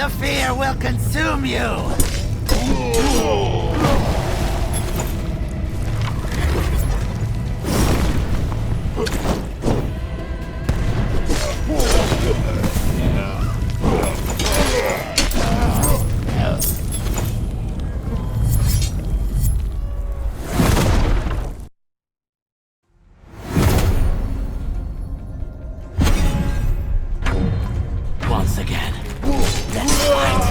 The fear will consume you! Once again, let's fight!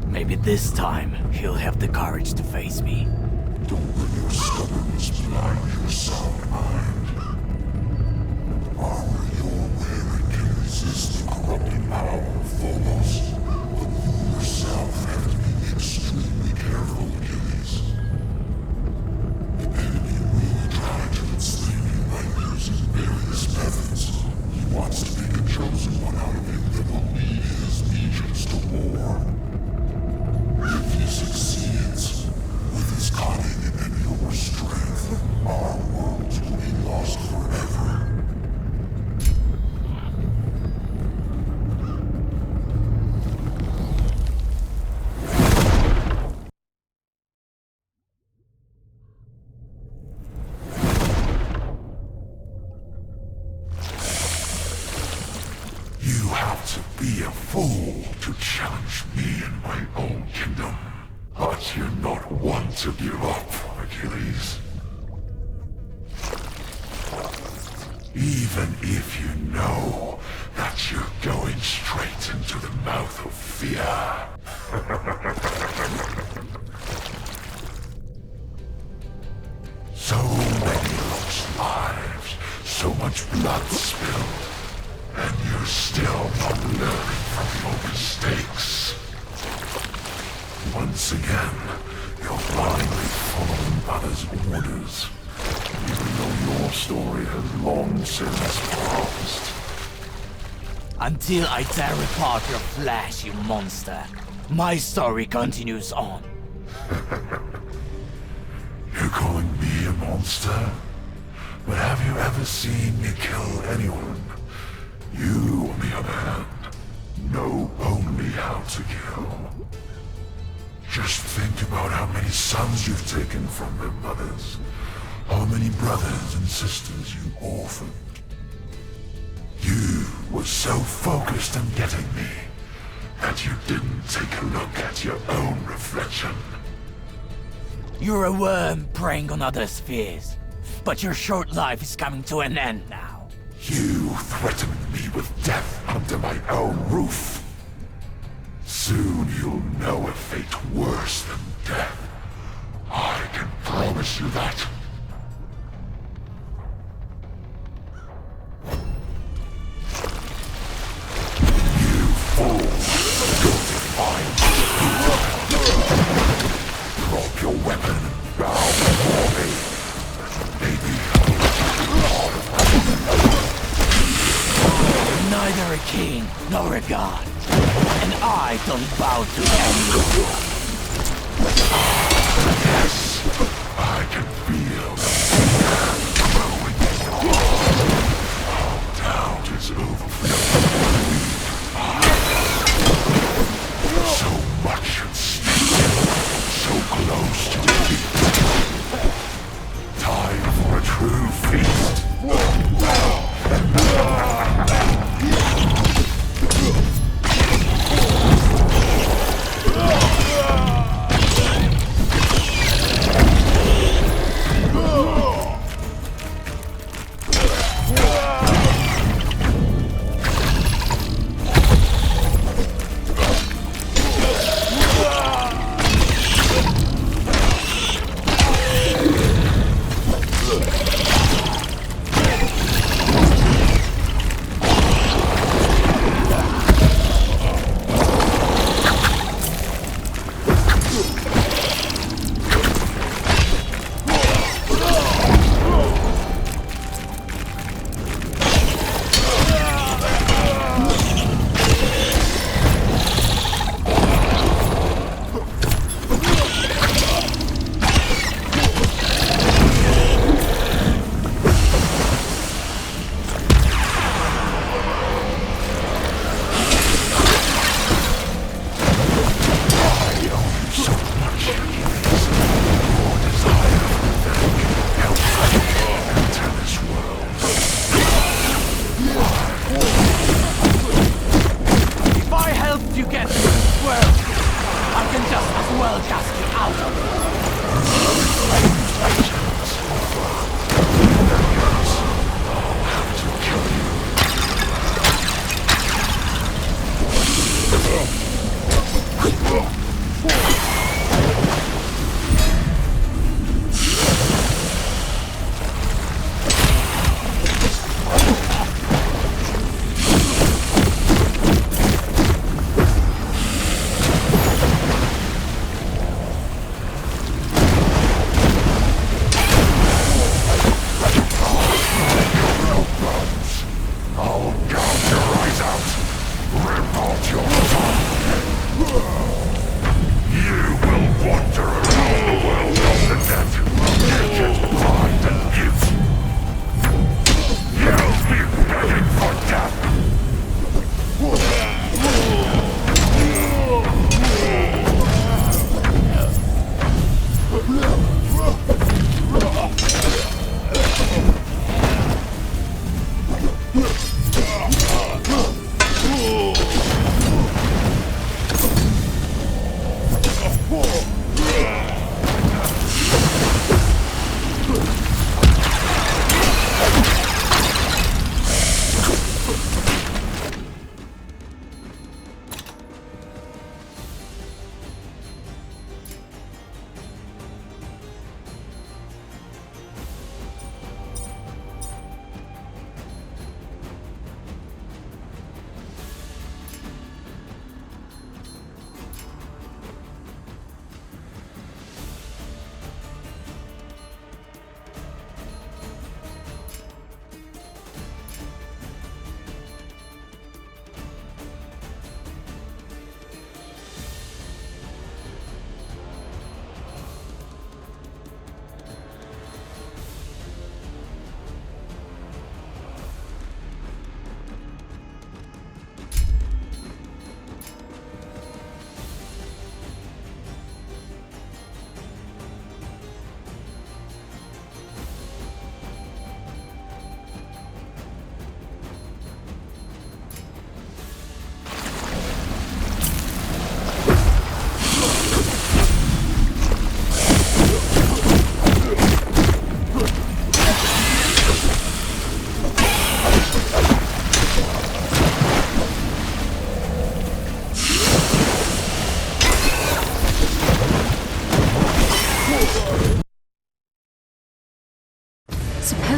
Maybe this time, he'll have the courage to face me. Don't let your stubbornness blind your sound mind. Armor your will and can resist the corrupting power. one out of you that will lead his legions to war. If he succeeds, with his cunning and your strength, our worlds will be lost forever. You have to be a fool to challenge me in my own kingdom. But you're not one to give up, Achilles. Even if you know that you're going straight into the mouth of fear. So many lost lives, so much blood spilled, and you're still not learning from your mistakes. Once again, you're blindly following others' orders, even though your story has long since passed. Until I tear apart your flesh, you monster, my story continues on. You're calling me a monster? But have you ever seen me kill anyone? You, on the other hand, know only how to kill. Just think about how many sons you've taken from their mothers. How many brothers and sisters you orphaned. You were so focused on getting me that you didn't take a look at your own reflection. You're a worm preying on other spheres, but your short life is coming to an end now. You threatened me with death under my own roof. Soon you'll know a fate worse than death. I can promise you that. You fool! Don't define me. Drop your weapon and bow before me. Maybe I'll let you Neither a king nor a god, and I don't bow to anyone. Yes, I can feel the fear growing in your heart. Doubt is overflowing. So much at stake, so close to defeat. Time for a true feast.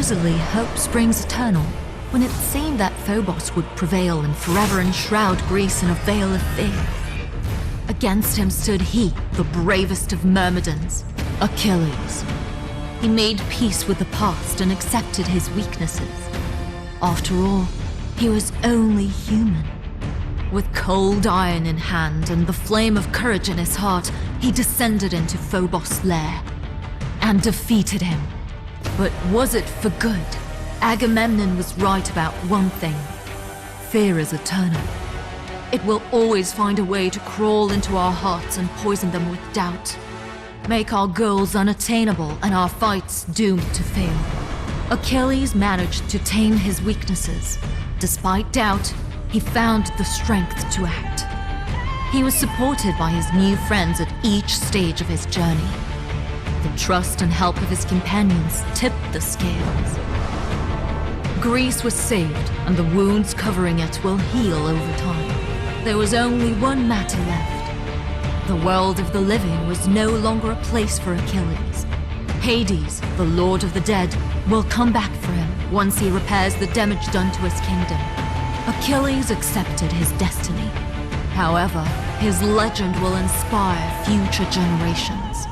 Supposedly, hope springs eternal, when it seemed that Phobos would prevail and forever enshroud Greece in a veil of fear. Against him stood he, the bravest of Myrmidons, Achilles. He made peace with the past and accepted his weaknesses. After all, he was only human. With cold iron in hand and the flame of courage in his heart, he descended into Phobos' lair and defeated him. But was it for good? Agamemnon was right about one thing. Fear is eternal. It will always find a way to crawl into our hearts and poison them with doubt. Make our goals unattainable and our fights doomed to fail. Achilles managed to tame his weaknesses. Despite doubt, he found the strength to act. He was supported by his new friends at each stage of his journey. The trust and help of his companions tipped the scales. Greece was saved, and the wounds covering it will heal over time. There was only one matter left. The world of the living was no longer a place for Achilles. Hades, the lord of the dead, will come back for him once he repairs the damage done to his kingdom. Achilles accepted his destiny. However, his legend will inspire future generations.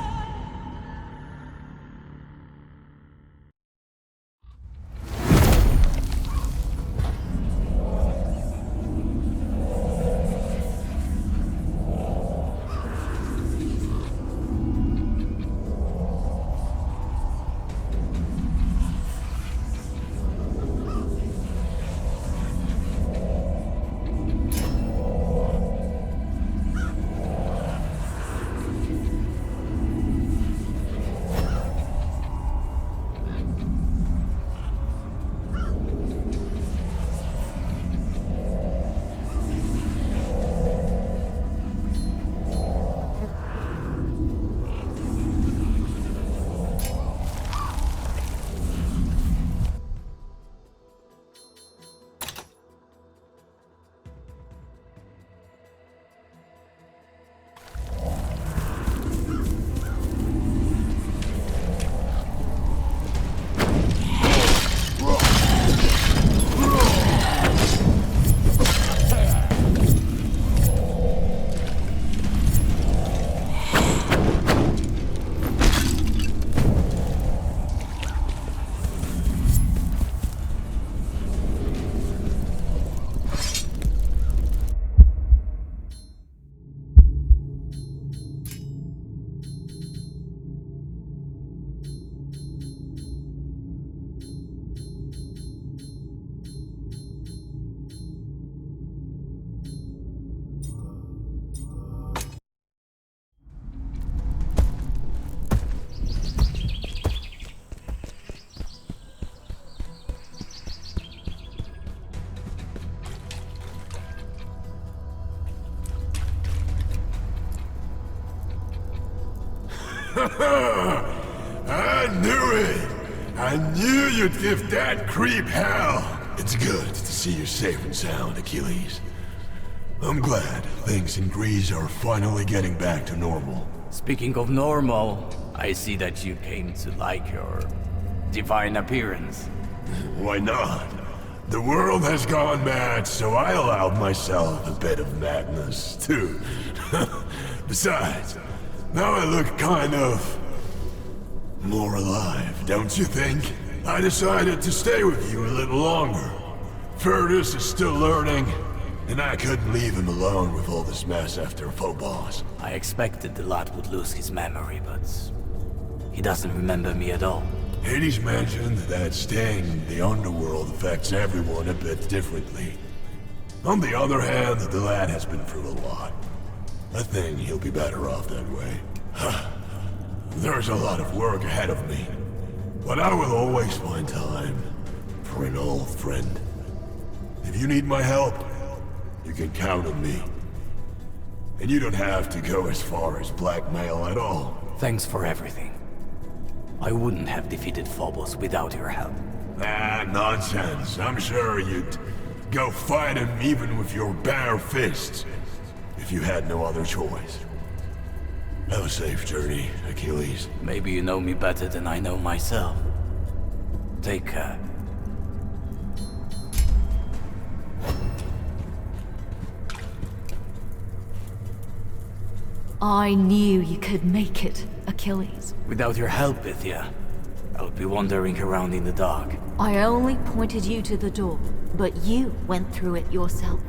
I knew it! I knew you'd give that creep hell! It's good to see you safe and sound, Achilles. I'm glad things in Greece are finally getting back to normal. Speaking of normal, I see that you came to like your divine appearance. Why not? The world has gone mad, so I allowed myself a bit of madness, too. Besides, now I look kind of more alive, don't you think? I decided to stay with you a little longer. Furtus is still learning, and I couldn't leave him alone with all this mess after Phobos. I expected the lad would lose his memory, but he doesn't remember me at all. Hades mentioned that staying in the underworld affects everyone a bit differently. On the other hand, the lad has been through a lot. I think he'll be better off that way. There's a lot of work ahead of me, but I will always find time for an old friend. If you need my help, you can count on me. And you don't have to go as far as blackmail at all. Thanks for everything. I wouldn't have defeated Phobos without your help. Ah, nonsense. I'm sure you'd go fight him even with your bare fists, if you had no other choice. Have a safe journey, Achilles. Maybe you know me better than I know myself. take care. I knew you could make it, Achilles. Without your help, Pythia, I would be wandering around in the dark. I only pointed you to the door, but you went through it yourself.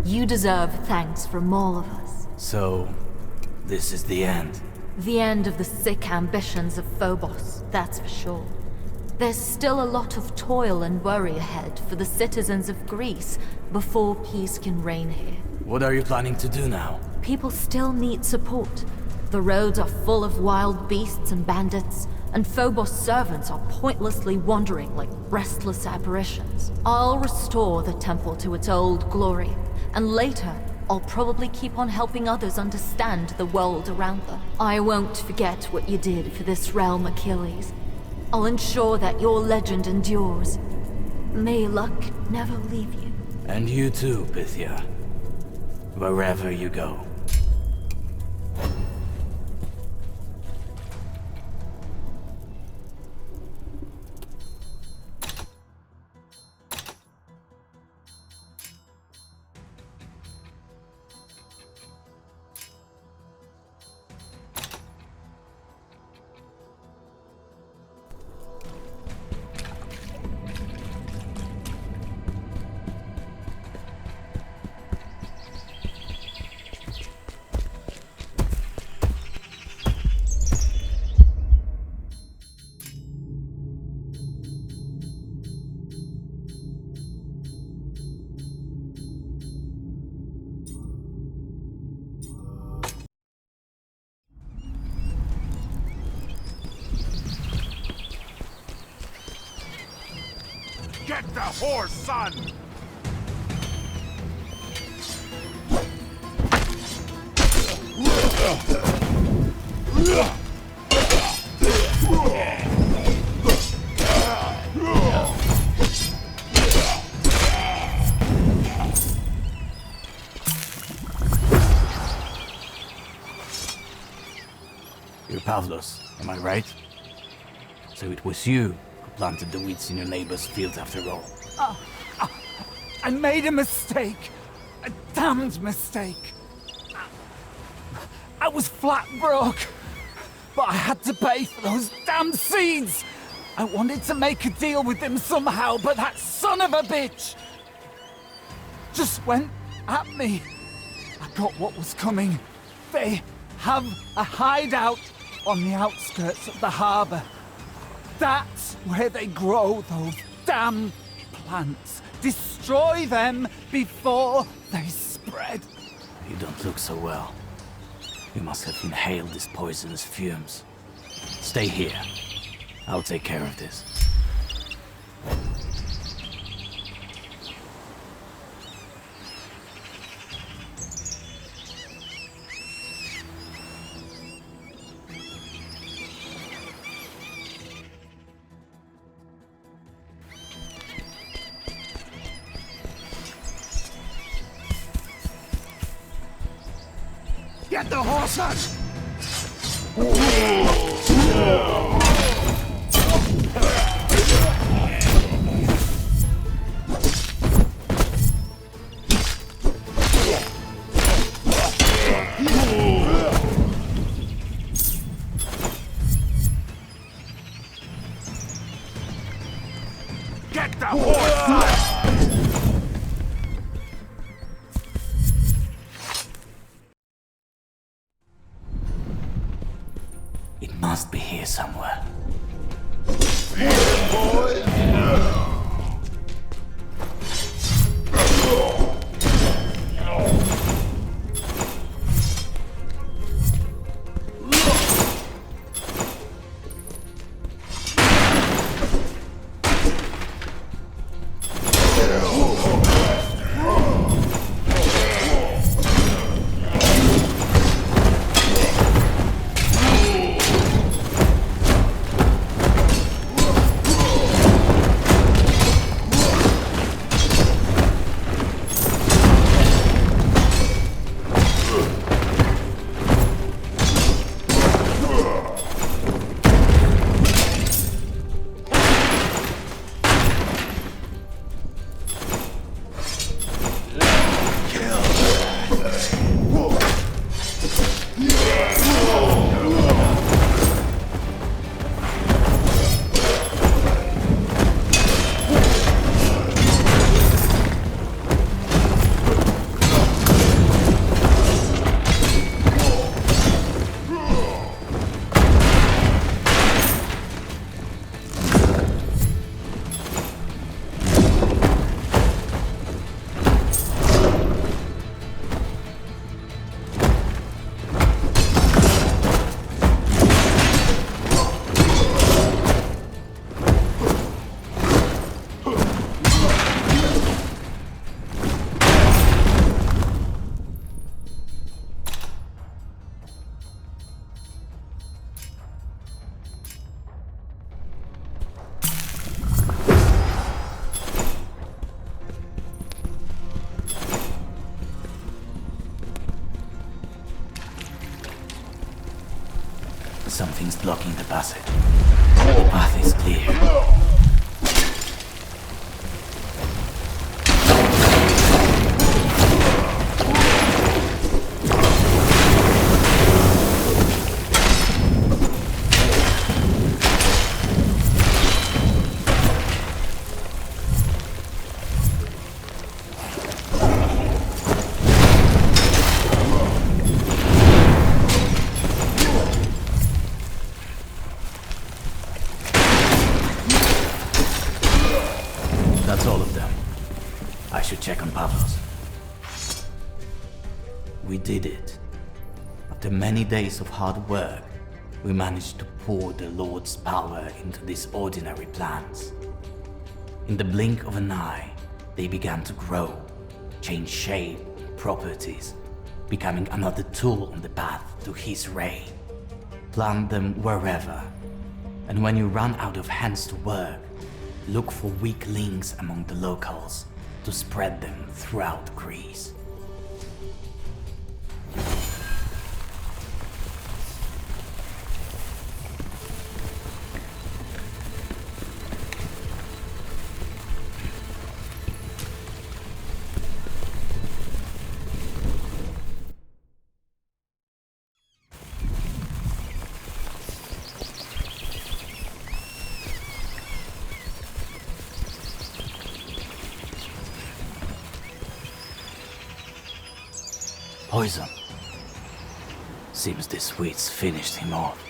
You deserve thanks from all of us. So, this is the end. The end of the sick ambitions of Phobos, that's for sure. There's still a lot of toil and worry ahead for the citizens of Greece before peace can reign here. What are you planning to do now? People still need support. The roads are full of wild beasts and bandits, and Phobos' servants are pointlessly wandering like restless apparitions. I'll restore the temple to its old glory, and later, I'll probably keep on helping others understand the world around them. I won't forget what you did for this realm, Achilles. I'll ensure that your legend endures. May luck never leave you. And you too, Pythia. Wherever you go. Get the horse, son! You're Pavlos, am I right? So it was you who planted the weeds in your neighbor's field after all. I made a mistake. A damned mistake. I was flat broke, but I had to pay for those damned seeds. I wanted to make a deal with them somehow, but that son of a bitch just went at me. I got what was coming. They have a hideout on the outskirts of the harbor. That's where they grow those damn plants. Destroy them before they spread. You don't look so well. You must have inhaled these poisonous fumes. Stay here. I'll take care of this. Get the horse on! Get the horse on! It must be here somewhere. Something's blocking the passage. The path is clear. That's all of them. I should check on Pavlos. We did it. After many days of hard work, we managed to pour the Lord's power into these ordinary plants. In the blink of an eye, they began to grow, change shape, properties, becoming another tool on the path to his reign. Plant them wherever, and when you run out of hands to work, look for weak links among the locals to spread them throughout Greece. Poison. Seems the sweets finished him off.